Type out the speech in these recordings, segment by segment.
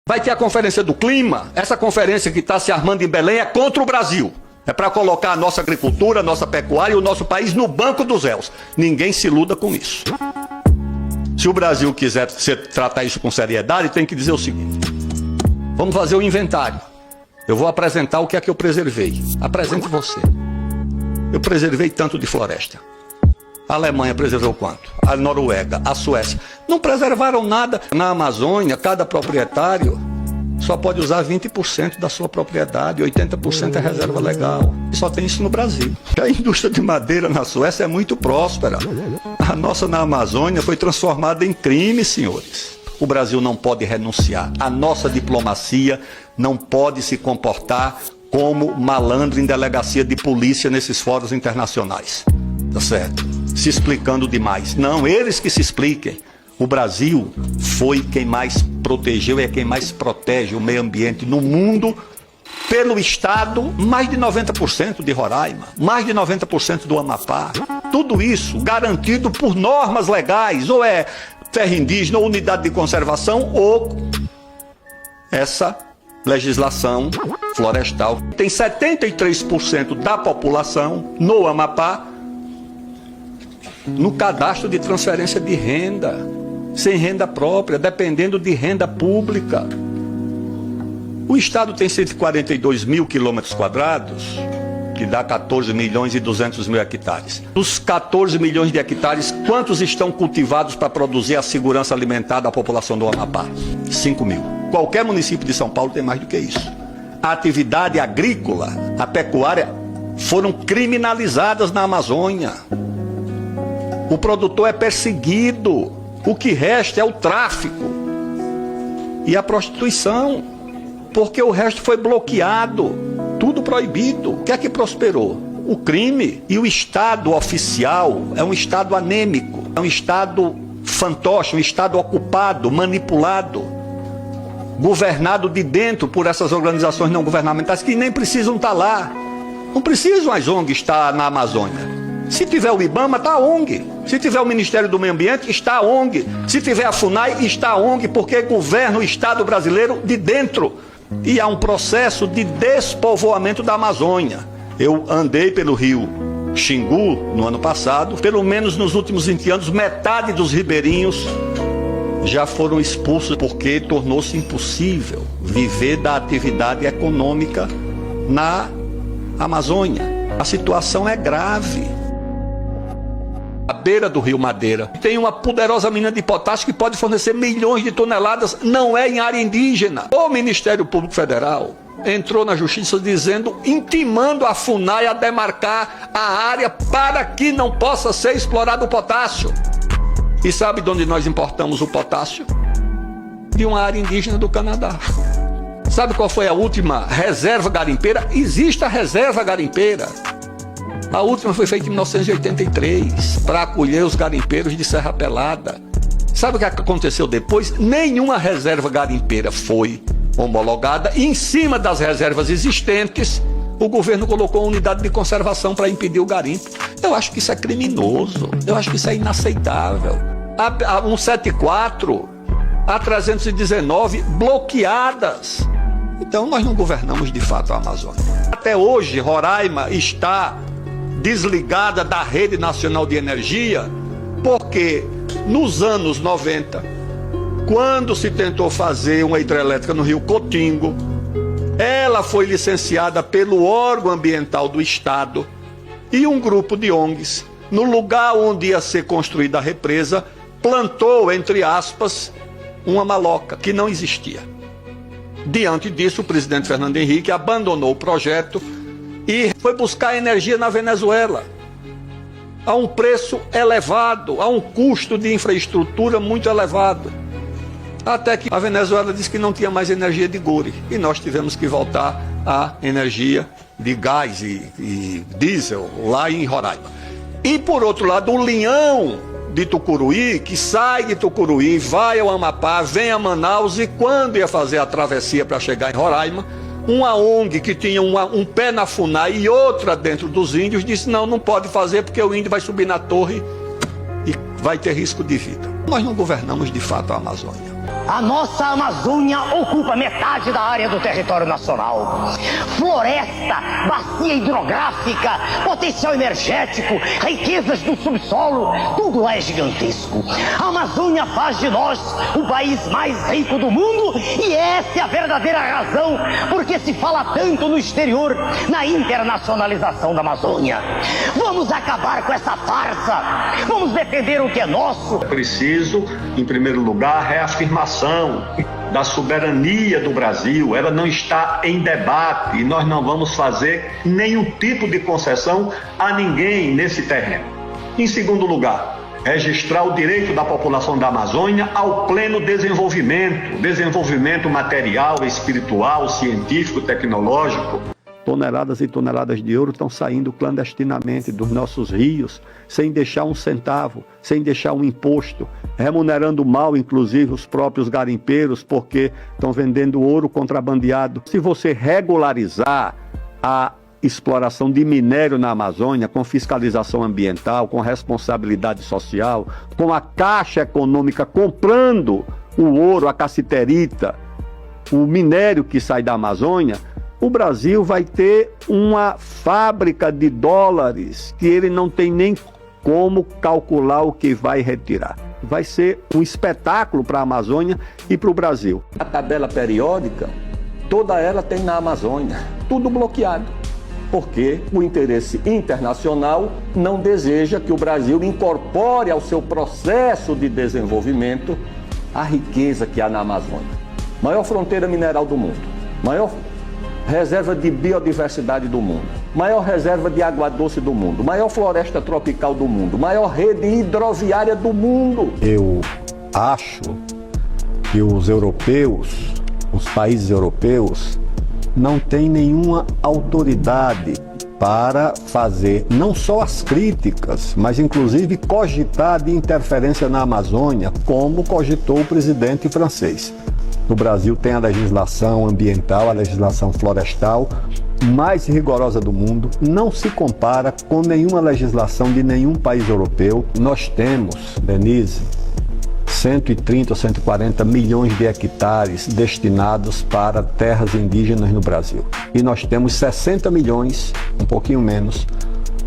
Vai ter a conferência do clima. Essa conferência que está se armando em Belém é contra o Brasil. É para colocar a nossa agricultura, a nossa pecuária e o nosso país no banco dos réus. Ninguém se iluda com isso. Se o Brasil quiser tratar isso com seriedade, tem que dizer o seguinte: vamos fazer o inventário. Eu vou apresentar o que é que eu preservei. Apresente você. Eu preservei tanto de floresta. A Alemanha preservou quanto? A Noruega, a Suécia. Não preservaram nada. Na Amazônia, cada proprietário só pode usar 20% da sua propriedade, 80% é reserva legal. E só tem isso no Brasil. A indústria de madeira na Suécia é muito próspera. A nossa na Amazônia foi transformada em crime, senhores. O Brasil não pode renunciar. A nossa diplomacia não pode se comportar como malandro em delegacia de polícia nesses fóruns internacionais. Tá certo? Se explicando demais. Não, eles que se expliquem. O Brasil foi quem mais protegeu e é quem mais protege o meio ambiente no mundo. Pelo Estado, mais de 90% de Roraima, mais de 90% do Amapá. Tudo isso garantido por normas legais, ou é terra indígena, ou unidade de conservação, ou essa legislação florestal. Tem 73% da população no Amapá no cadastro de transferência de renda, sem renda própria, dependendo de renda pública. O Estado tem 142 mil quilômetros quadrados, que dá 14 milhões e 200 mil hectares. Dos 14 milhões de hectares, quantos estão cultivados para produzir a segurança alimentar da população do Amapá? 5 mil. Qualquer município de São Paulo tem mais do que isso. A atividade agrícola, a pecuária, foram criminalizadas na Amazônia. O produtor é perseguido. O que resta é o tráfico e a prostituição, porque o resto foi bloqueado, tudo proibido. O que é que prosperou? O crime. E o Estado oficial é um Estado anêmico, é um Estado fantoche, um Estado ocupado, manipulado, governado de dentro por essas organizações não governamentais que nem precisam estar lá. Não precisam as ONGs estar na Amazônia. Se tiver o IBAMA, está a ONG. Se tiver o Ministério do Meio Ambiente, está a ONG. Se tiver a FUNAI, está a ONG, porque governa o Estado brasileiro de dentro. E há um processo de despovoamento da Amazônia. Eu andei pelo rio Xingu no ano passado. Pelo menos nos últimos 20 anos, metade dos ribeirinhos já foram expulsos, porque tornou-se impossível viver da atividade econômica na Amazônia. A situação é grave. À beira do rio Madeira tem uma poderosa mina de potássio que pode fornecer milhões de toneladas, não é em área indígena. O Ministério Público Federal entrou na justiça dizendo, intimando a FUNAI a demarcar a área para que não possa ser explorado o potássio. E sabe de onde nós importamos o potássio? De uma área indígena do Canadá. Sabe qual foi a última reserva garimpeira? Existe a reserva garimpeira. A última foi feita em 1983, para acolher os garimpeiros de Serra Pelada. Sabe o que aconteceu depois? Nenhuma reserva garimpeira foi homologada. E em cima das reservas existentes, o governo colocou uma unidade de conservação para impedir o garimpo. Eu acho que isso é criminoso. Eu acho que isso é inaceitável. A 174, a 319 bloqueadas. Então nós não governamos de fato a Amazônia. Até hoje, Roraima está desligada da Rede Nacional de Energia, porque nos anos 90, quando se tentou fazer uma hidrelétrica no Rio Cotingo, ela foi licenciada pelo órgão ambiental do Estado e um grupo de ONGs, no lugar onde ia ser construída a represa, plantou, entre aspas, uma maloca que não existia. Diante disso, o presidente Fernando Henrique abandonou o projeto e foi buscar energia na Venezuela, a um preço elevado, a um custo de infraestrutura muito elevado. Até que a Venezuela disse que não tinha mais energia de Guri, e nós tivemos que voltar à energia de gás e diesel lá em Roraima. E por outro lado, o linhão de Tucuruí, que sai de Tucuruí, vai ao Amapá, vem a Manaus, e quando ia fazer a travessia para chegar em Roraima, uma ONG que tinha um pé na FUNAI e outra dentro dos índios disse, não pode fazer porque o índio vai subir na torre e vai ter risco de vida. Nós não governamos de fato a Amazônia. A nossa Amazônia ocupa metade da área do território nacional. Floresta, bacia hidrográfica, potencial energético, riquezas do subsolo, tudo lá é gigantesco. A Amazônia faz de nós o país mais rico do mundo e essa é a verdadeira razão porque se fala tanto no exterior na internacionalização da Amazônia. Vamos acabar com essa farsa. Vamos defender o que é nosso. É preciso, em primeiro lugar, a reafirmação da soberania do Brasil. Ela não está em debate e nós não vamos fazer nenhum tipo de concessão a ninguém nesse terreno. Em segundo lugar, registrar o direito da população da Amazônia ao pleno desenvolvimento material, espiritual, científico, tecnológico. Toneladas e toneladas de ouro estão saindo clandestinamente dos nossos rios, sem deixar um centavo, sem deixar um imposto, remunerando mal, inclusive, os próprios garimpeiros, porque estão vendendo ouro contrabandeado. Se você regularizar a exploração de minério na Amazônia, com fiscalização ambiental, com responsabilidade social, com a Caixa Econômica comprando o ouro, a cassiterita, o minério que sai da Amazônia, o Brasil vai ter uma fábrica de dólares que ele não tem nem como calcular o que vai retirar. Vai ser um espetáculo para a Amazônia e para o Brasil. A tabela periódica, toda ela tem na Amazônia, tudo bloqueado, porque o interesse internacional não deseja que o Brasil incorpore ao seu processo de desenvolvimento a riqueza que há na Amazônia. Maior fronteira mineral do mundo, maior reserva de biodiversidade do mundo, maior reserva de água doce do mundo, maior floresta tropical do mundo, maior rede hidroviária do mundo. Eu acho que os europeus, os países europeus, não têm nenhuma autoridade para fazer não só as críticas, mas inclusive cogitar de interferência na Amazônia, como cogitou o presidente francês. No Brasil tem a legislação ambiental, a legislação florestal mais rigorosa do mundo, não se compara com nenhuma legislação de nenhum país europeu. Nós temos, Denise, 130 ou 140 milhões de hectares destinados para terras indígenas no Brasil. E nós temos 60 milhões, um pouquinho menos,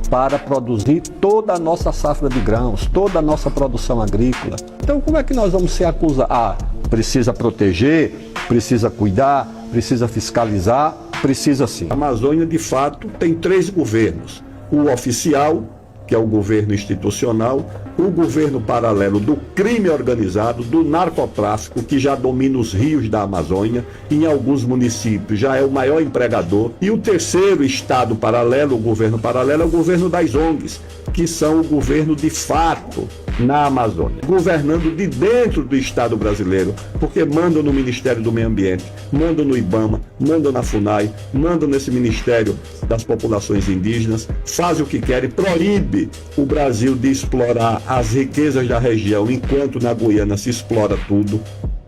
para produzir toda a nossa safra de grãos, toda a nossa produção agrícola. Então como é que nós vamos ser acusados? Precisa proteger, precisa cuidar, precisa fiscalizar, precisa sim. A Amazônia, de fato, tem 3 governos. O oficial, que é o governo institucional, o governo paralelo do crime organizado, do narcotráfico, que já domina os rios da Amazônia, em alguns municípios já é o maior empregador, e o terceiro estado paralelo, o governo paralelo, é o governo das ONGs, que são o governo de fato na Amazônia, governando de dentro do Estado brasileiro, porque mandam no Ministério do Meio Ambiente, mandam no IBAMA, mandam na FUNAI, mandam nesse Ministério das Populações Indígenas, fazem o que querem, proíbe o Brasil de explorar as riquezas da região, enquanto na Guiana se explora tudo.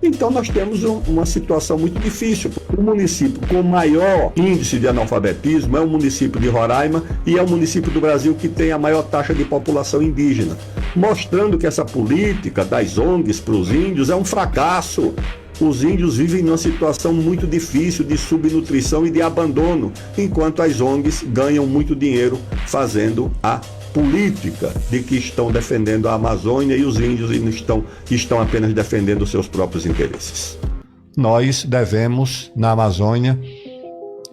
Então nós temos uma situação muito difícil. O município com maior índice de analfabetismo é o município de Roraima e é o município do Brasil que tem a maior taxa de população indígena, mostrando que essa política das ONGs para os índios é um fracasso. Os índios vivem numa situação muito difícil de subnutrição e de abandono, enquanto as ONGs ganham muito dinheiro fazendo a política de que estão defendendo a Amazônia e os índios estão apenas defendendo os seus próprios interesses. Nós devemos, na Amazônia,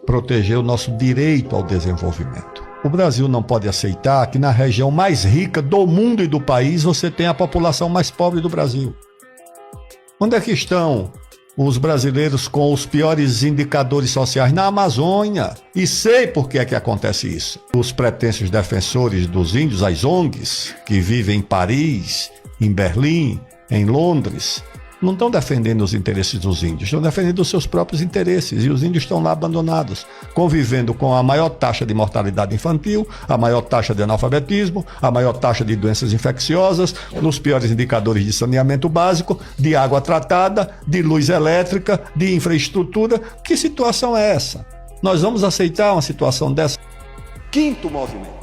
proteger o nosso direito ao desenvolvimento. O Brasil não pode aceitar que na região mais rica do mundo e do país você tenha a população mais pobre do Brasil. Onde é que estão os brasileiros com os piores indicadores sociais? Na Amazônia. E sei por que é que acontece isso. Os pretensos defensores dos índios, as ONGs, que vivem em Paris, em Berlim, em Londres, não estão defendendo os interesses dos índios, estão defendendo os seus próprios interesses. E os índios estão lá abandonados, convivendo com a maior taxa de mortalidade infantil, a maior taxa de analfabetismo, a maior taxa de doenças infecciosas, nos piores indicadores de saneamento básico, de água tratada, de luz elétrica, de infraestrutura. Que situação é essa? Nós vamos aceitar uma situação dessa? Quinto movimento.